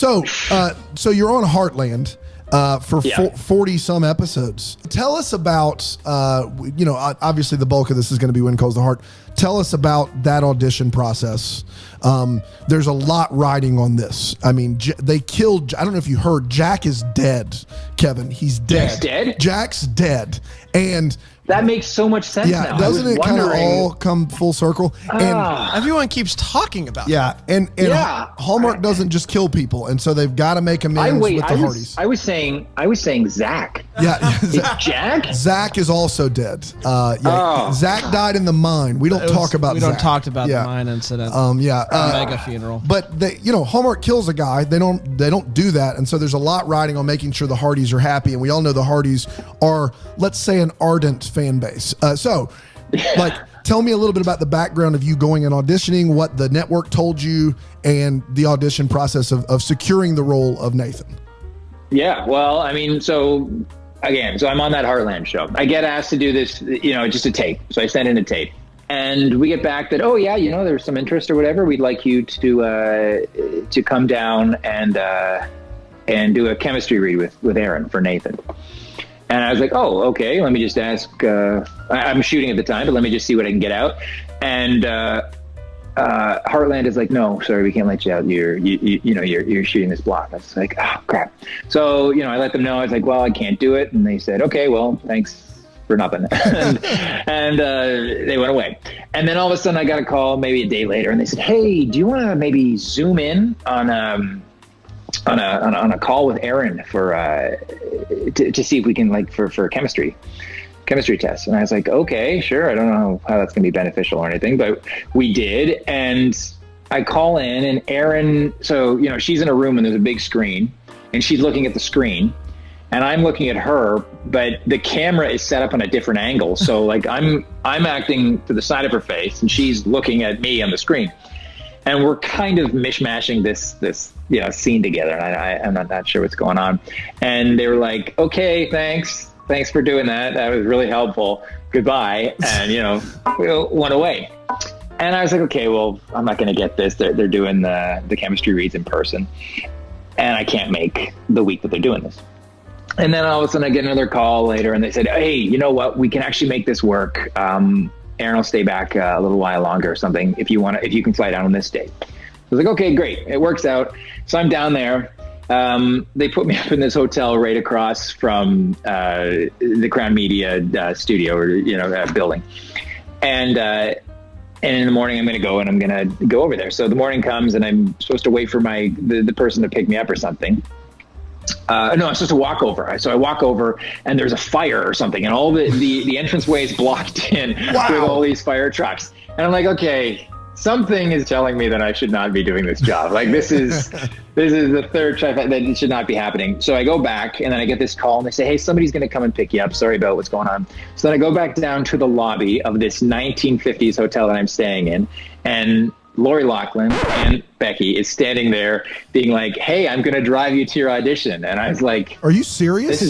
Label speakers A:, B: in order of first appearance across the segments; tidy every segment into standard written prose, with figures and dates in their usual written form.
A: So you're on Heartland for 40 some episodes. Tell us about, obviously the bulk of this is going to be When Calls the Heart. Tell us about that audition process. There's a lot riding on this. I mean, they killed, I don't know if you heard, Jack is dead, Kevin. He's dead.
B: Jack's dead?
A: Jack's dead. And
B: that makes so much sense now.
A: Doesn't it kind of all come full circle? And
C: everyone keeps talking about it.
A: And Hallmark doesn't just kill people, and so they've got to make amends with the Hardys.
B: I was saying Zach.
A: Yeah,
B: is Jack?
A: Zach is also dead. Zach died in the mine. We don't talk about.
C: We don't talk about the mine incident. Mega funeral.
A: But Hallmark kills a guy. They don't do that, and so there's a lot riding on making sure the Hardys are happy, and we all know the Hardys are, let's say, an ardent fan base. Tell me a little bit about the background of you going and auditioning, what the network told you, and the audition process of securing the role of Nathan.
B: Yeah, well, I mean, so I'm on that Heartland show. I get asked to do this, just a tape. So I send in a tape. And we get back that, there's some interest or whatever. We'd like you to come down and do a chemistry read with Aaron for Nathan. And I was like, oh, okay, let me just ask. I'm shooting at the time, but let me just see what I can get out. And Heartland is like, no, sorry, we can't let you out. You're shooting this block. I was like, oh, crap. So, I let them know. I was like, well, I can't do it. And they said, okay, well, thanks for nothing. and they went away. And then all of a sudden I got a call maybe a day later, and they said, hey, do you want to maybe zoom in on a call with Aaron for to see if we can for a chemistry test? And I was like, okay, sure. I don't know how that's gonna be beneficial or anything, but we did. And I call in, and Aaron, so she's in a room and there's a big screen, and she's looking at the screen, and I'm looking at her, but the camera is set up on a different angle. So I'm acting to the side of her face, and she's looking at me on the screen. And we're kind of mishmashing this scene together, and I'm not sure what's going on. And they were like, "Okay, thanks for doing that. That was really helpful. Goodbye." And we went away. And I was like, "Okay, well, I'm not going to get this. They're doing the chemistry reads in person, and I can't make the week that they're doing this." And then all of a sudden, I get another call later, and they said, "Hey, you know what? We can actually make this work. Aaron will stay back a little while longer or something if you can fly down on this date." I was like, okay, great. It works out. So I'm down there. They put me up in this hotel right across from the Crown Media studio or building. And in the morning I'm going to go, and I'm going to go over there. So the morning comes, and I'm supposed to wait for the person to pick me up or something. No, I'm supposed to walk over. So I walk over, and there's a fire or something, and all the entranceway is blocked in with all these fire trucks. And I'm like, okay, something is telling me that I should not be doing this job. This is the third try that it should not be happening. So I go back, and then I get this call, and they say, hey, somebody's going to come and pick you up. Sorry about what's going on. So then I go back down to the lobby of this 1950s hotel that I'm staying in, and Lori Loughlin and Becky is standing there being like, hey, I'm going to drive you to your audition. And I was like,
A: are you serious?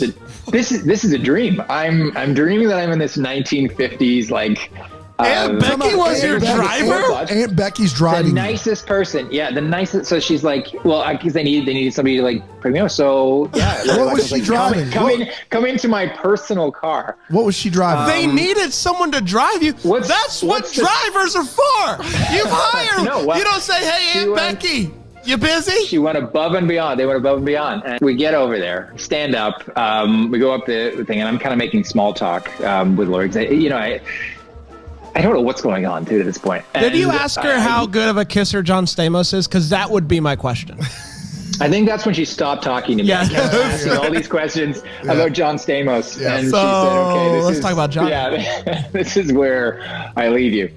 B: This is a dream. I'm dreaming that I'm in this 1950s,
C: Aunt Becky was your driver?
A: Aunt Becky's driving.
B: The nicest person. Yeah, the nicest. So she's like, well, because they needed somebody to pick me up. So yeah.
A: What was she driving?
B: Come into my personal car.
A: What was she driving?
C: They needed someone to drive you. That's what drivers are for. You hire them. You don't say, hey, Aunt Becky, you busy?
B: She went above and beyond. They went above and beyond. And we get over there, stand up. We go up the thing, and I'm kind of making small talk with Lori. I don't know what's going on, too, at this point.
C: Did you ask her how good of a kisser John Stamos is? Because that would be my question.
B: I think that's when she stopped talking to me. Yeah. Asking all these questions about John Stamos. Yeah. And she said, okay,
C: let's talk about John.
B: Yeah, this is where I leave you.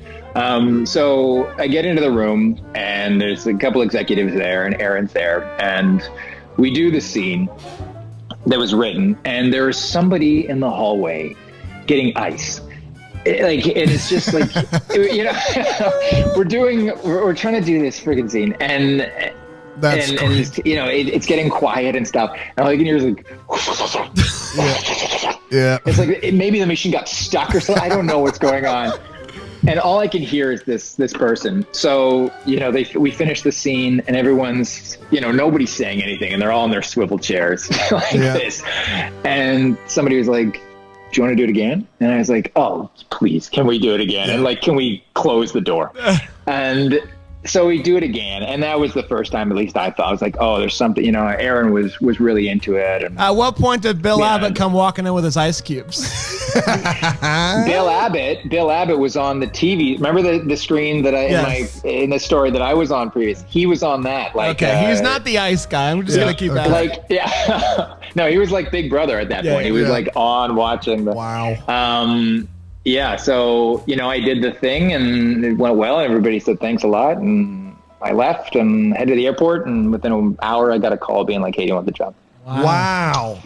B: So I get into the room, and there's a couple executives there, and Aaron's there. And we do the scene that was written, and there's somebody in the hallway getting ice. It's just we're trying to do this freaking scene, and it's getting quiet and stuff, and all you can hear is
A: yeah.
B: It's like maybe the machine got stuck or something. I don't know what's going on, And all I can hear is this person. So, we finish the scene and everyone's, nobody's saying anything and they're all in their swivel chairs like this. And somebody was like, do you want to do it again? And I was like, oh, please, can we do it again? And like, can we close the door? And so we do it again. And that was the first time, at least I thought, I was like, oh, there's something, Aaron was really into it. And,
C: at what point did Bill Abbott come walking in with his ice cubes?
B: Bill Abbott was on the TV. Remember the screen that in the story that I was on previous? He was on that. Like,
C: okay, he's not the ice guy. I'm just gonna keep that.
B: Like, no, he was like Big Brother at that point. He was like on watching the.
A: Wow.
B: Yeah, so, I did the thing and it went well. And everybody said thanks a lot. And I left and headed to the airport. And within an hour, I got a call being like, hey, do you want the job?
A: Wow.